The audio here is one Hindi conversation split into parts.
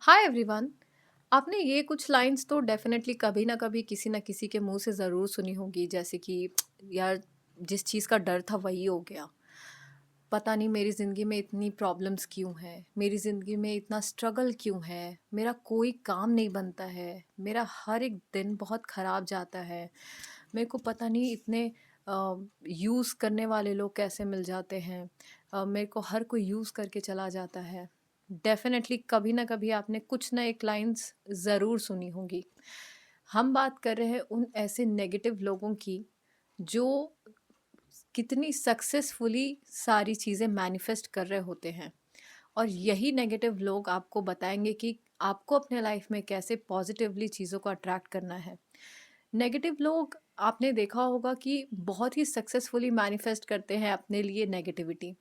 Hi everyone. आपने ये कुछ लाइंस तो डेफिनेटली कभी ना कभी किसी ना किसी के मुंह से ज़रूर सुनी होगी, जैसे कि यार, जिस चीज़ का डर था वही हो गया। पता नहीं मेरी ज़िंदगी में इतनी प्रॉब्लम्स क्यों हैं, मेरी ज़िंदगी में इतना स्ट्रगल क्यों है, मेरा कोई काम नहीं बनता है, मेरा हर एक दिन बहुत ख़राब जाता है। मेरे को पता नहीं इतने यूज़ करने वाले लोग कैसे मिल जाते हैं। मेरे को हर कोई यूज़ करके चला जाता है। डेफ़िनेटली कभी ना कभी आपने कुछ ना एक लाइन्स ज़रूर सुनी होंगी। हम बात कर रहे हैं उन ऐसे नेगेटिव लोगों की जो कितनी सक्सेसफुली सारी चीज़ें मैनिफेस्ट कर रहे होते हैं, और यही नेगेटिव लोग आपको बताएंगे कि आपको अपने लाइफ में कैसे पॉजिटिवली चीज़ों को अट्रैक्ट करना है। नेगेटिव लोग, आपने देखा होगा कि बहुत ही सक्सेसफुली मैनिफेस्ट करते हैं अपने लिए नेगेटिविटी।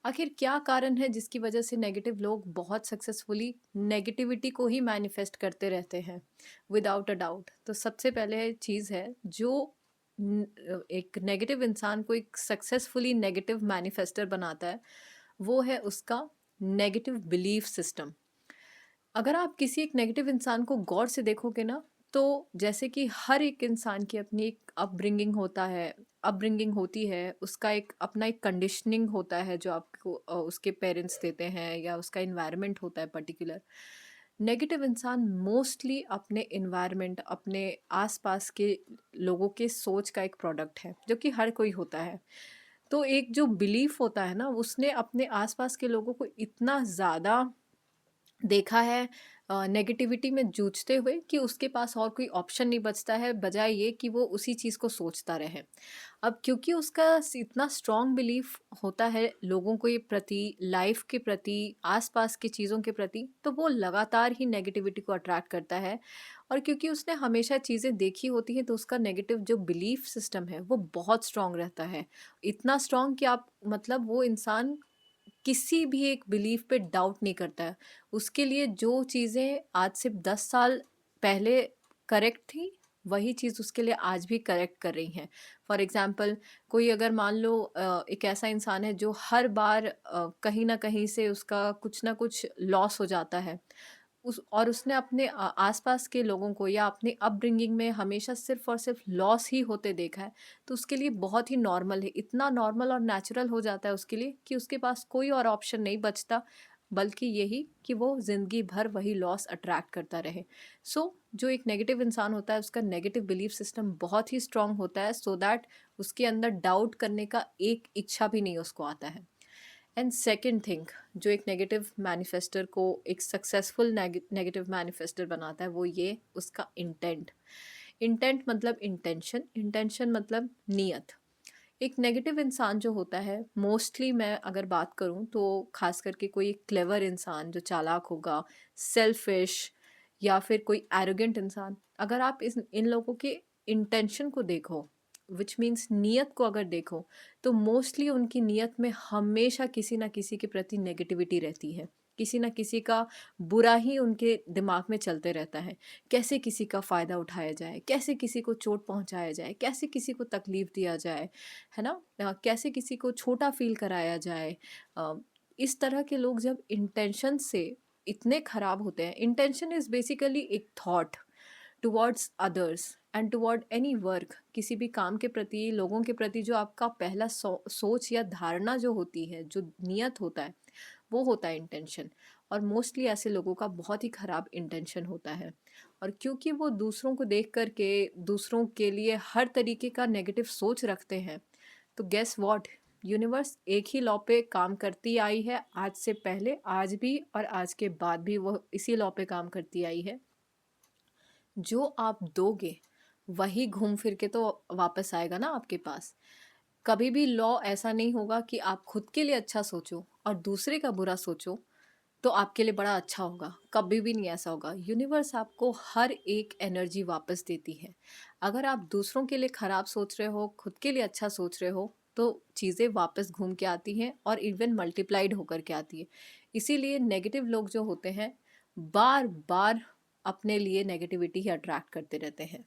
आखिर क्या कारण है जिसकी वजह से नेगेटिव लोग बहुत सक्सेसफुली नेगेटिविटी को ही मैनिफेस्ट करते रहते हैं विदाउट अ डाउट? तो सबसे पहले चीज़ है जो एक नेगेटिव इंसान को एक सक्सेसफुली नेगेटिव मैनिफेस्टर बनाता है, वो है उसका नेगेटिव बिलीफ सिस्टम। अगर आप किसी एक नेगेटिव इंसान को गौर से देखोगे ना, तो जैसे कि हर एक इंसान की अपनी एक अपब्रिंगिंग होता है, अपब्रिंगिंग होती है, उसका एक अपना एक कंडीशनिंग होता है जो आपको उसके पेरेंट्स देते हैं, या उसका इन्वायरमेंट होता है पर्टिकुलर। नेगेटिव इंसान मोस्टली अपने इन्वायरमेंट, अपने आसपास के लोगों के सोच का एक प्रोडक्ट है, जो कि हर कोई होता है। तो एक जो बिलीफ होता है ना, उसने अपने आसपास के लोगों को इतना ज़्यादा देखा है नेगेटिविटी में जूझते हुए कि उसके पास और कोई ऑप्शन नहीं बचता है, बजाय ये कि वो उसी चीज़ को सोचता रहे। अब क्योंकि उसका इतना स्ट्रॉन्ग बिलीफ होता है लोगों को ये प्रति, लाइफ के प्रति, आसपास की चीज़ों के प्रति, तो वो लगातार ही नेगेटिविटी को अट्रैक्ट करता है। और क्योंकि उसने हमेशा चीज़ें देखी होती हैं, तो उसका नेगेटिव जो बिलीफ सिस्टम है वो बहुत स्ट्रॉन्ग रहता है। इतना स्ट्रॉन्ग कि आप मतलब वो इंसान किसी भी एक बिलीफ पे डाउट नहीं करता है। उसके लिए जो चीज़ें आज से 10 साल पहले करेक्ट थी, वही चीज़ उसके लिए आज भी करेक्ट कर रही हैं। फॉर एग्ज़ाम्पल, कोई अगर मान लो एक ऐसा इंसान है जो हर बार कहीं न कहीं से उसका कुछ न कुछ लॉस हो जाता है। उस और उसने अपने आस-पास के लोगों को या अपनी अपब्रिंगिंग में हमेशा सिर्फ़ और सिर्फ़ लॉस ही होते देखा है, तो उसके लिए बहुत ही नॉर्मल है। इतना नॉर्मल और नेचुरल हो जाता है उसके लिए कि उसके पास कोई और ऑप्शन नहीं बचता, बल्कि यही कि वो ज़िंदगी भर वही लॉस अट्रैक्ट करता रहे। जो एक नेगेटिव इंसान होता है, उसका नेगेटिव बिलीफ सिस्टम बहुत ही स्ट्रॉन्ग होता है, सो दैट उसके अंदर डाउट करने का एक इच्छा भी नहीं उसको आता है। एंड सेकंड थिंग, जो एक नेगेटिव मैनिफेस्टर को एक सक्सेसफुल नेगेटिव मैनिफेस्टर बनाता है, वो ये उसका इंटेंट। इंटेंट मतलब इंटेंशन, इंटेंशन मतलब नीयत। एक नेगेटिव इंसान जो होता है, मोस्टली मैं अगर बात करूं तो खास करके कोई एक क्लेवर इंसान जो चालाक होगा, सेल्फिश, या फिर कोई एरोगेंट इंसान, अगर आप इन लोगों के इंटेंशन को देखो, विच मीन्स नीयत को अगर देखो, तो मोस्टली उनकी नीयत में हमेशा किसी ना किसी के प्रति नेगेटिविटी रहती है। किसी ना किसी का बुरा ही उनके दिमाग में चलते रहता है। कैसे किसी का फ़ायदा उठाया जाए, कैसे किसी को चोट पहुंचाया जाए, कैसे किसी को तकलीफ दिया जाए, है ना? कैसे किसी को छोटा फील कराया जाए। अ, इस तरह के लोग जब इंटेंशन से इतने खराब होते हैं, इंटेंशन इज़ बेसिकली एक thought towards others and toward any work. किसी भी काम के प्रति, लोगों के प्रति जो आपका पहला सोच या धारणा जो होती है, जो नियत होता है, वो होता है इंटेंशन। और मोस्टली ऐसे लोगों का बहुत ही ख़राब इंटेंशन होता है। और क्योंकि वो दूसरों को देख कर के दूसरों के लिए हर तरीके का नेगेटिव सोच रखते हैं, तो गेस व्हाट, यूनिवर्स एक ही लॉ पे काम करती आई है, आज से पहले, आज भी, और आज के बाद भी वो इसी लॉ पे काम करती आई है। जो आप दोगे वही घूम फिर के तो वापस आएगा ना आपके पास। कभी भी लॉ ऐसा नहीं होगा कि आप खुद के लिए अच्छा सोचो और दूसरे का बुरा सोचो तो आपके लिए बड़ा अच्छा होगा। कभी भी नहीं ऐसा होगा। यूनिवर्स आपको हर एक एनर्जी वापस देती है। अगर आप दूसरों के लिए खराब सोच रहे हो, खुद के लिए अच्छा सोच रहे हो, तो चीज़ें वापस घूम के आती हैं और इवन मल्टीप्लाइड होकर के आती है। इसीलिए नेगेटिव लोग जो होते हैं, बार बार अपने लिए नेगेटिविटी ही अट्रैक्ट करते रहते हैं।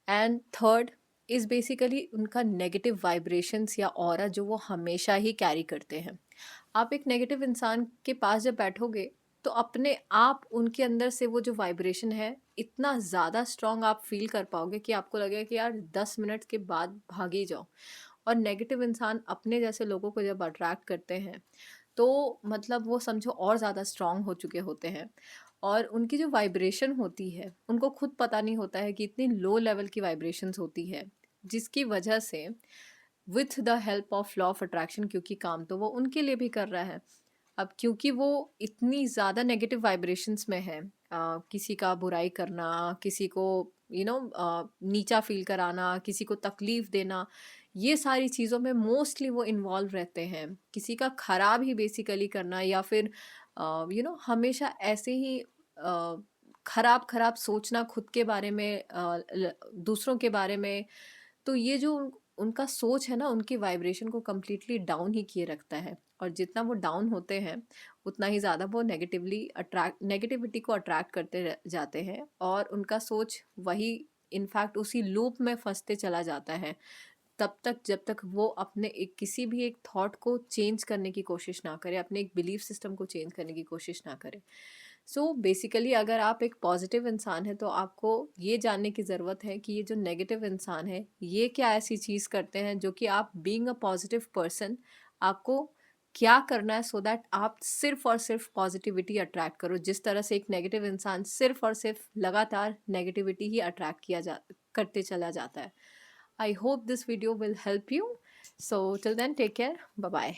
एंड थर्ड इज़ बेसिकली उनका नेगेटिव वाइब्रेशंस या ऑरा जो वो हमेशा ही कैरी करते हैं। आप एक नेगेटिव इंसान के पास जब बैठोगे, तो अपने आप उनके अंदर से वो जो वाइब्रेशन है, इतना ज़्यादा स्ट्रॉन्ग आप फ़ील कर पाओगे कि आपको लगेगा कि यार 10 मिनट के बाद भाग ही जाओ। और नेगेटिव इंसान अपने जैसे लोगों को जब अट्रैक्ट करते हैं, तो मतलब वो समझो और ज़्यादा स्ट्रॉन्ग हो चुके होते हैं। और उनकी जो वाइब्रेशन होती है, उनको खुद पता नहीं होता है कि इतनी लो लेवल की वाइब्रेशंस होती है, जिसकी वजह से with the help of law of attraction, क्योंकि काम तो वो उनके लिए भी कर रहा है। अब क्योंकि वो इतनी ज़्यादा नेगेटिव वाइब्रेशंस में है, किसी का बुराई करना, किसी को नीचा फ़ील कराना, किसी को तकलीफ़ देना, ये सारी चीज़ों में मोस्टली वो इन्वॉल्व रहते हैं। किसी का खराब ही बेसिकली करना, या फिर हमेशा ऐसे ही खराब-खराब सोचना खुद के बारे में, दूसरों के बारे में। तो ये जो उनका सोच है ना, उनकी वाइब्रेशन को कंप्लीटली डाउन ही किए रखता है। और जितना वो डाउन होते हैं, उतना ही ज़्यादा वो नेगेटिविटी को अट्रैक्ट करते जाते हैं, और उनका सोच वही इनफैक्ट उसी लूप में फंसते चला जाता है, तब तक जब तक वो अपने एक किसी भी एक थॉट को चेंज करने की कोशिश ना करे, अपने एक बिलीफ सिस्टम को चेंज करने की कोशिश ना करे। सो बेसिकली अगर आप एक पॉजिटिव इंसान हैं, तो आपको ये जानने की ज़रूरत है कि ये जो नेगेटिव इंसान है, ये क्या ऐसी चीज़ करते हैं जो कि आप बीइंग अ पॉजिटिव पर्सन, आपको क्या करना है सो दैट आप सिर्फ और सिर्फ पॉजिटिविटी अट्रैक्ट करो, जिस तरह से एक नेगेटिव इंसान सिर्फ और सिर्फ लगातार नेगेटिविटी ही अट्रैक्ट किया जा करते चला जाता है। I hope this video will help you. So till then, take care. Bye bye.